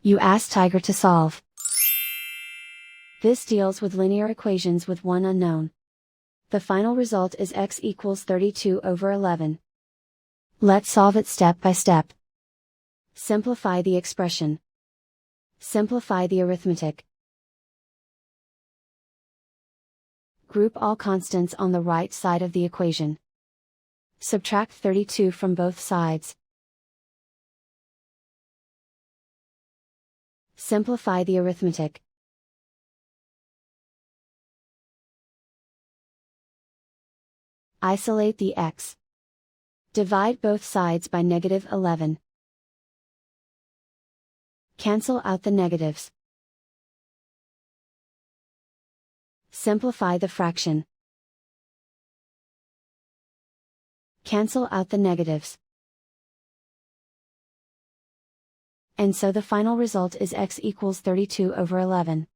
You ask Tiger to solve. This deals with linear equations with one unknown. The final result is x equals 32 over 11. Let's solve it step by step. Simplify the expression. Simplify the arithmetic. Group all constants on the right side of the equation. Subtract 32 from both sides. Simplify the arithmetic. Isolate the x. Divide both sides by -11. Cancel out the negatives. Simplify the fraction. Cancel out the negatives. And so the final result is x equals 32 over 11.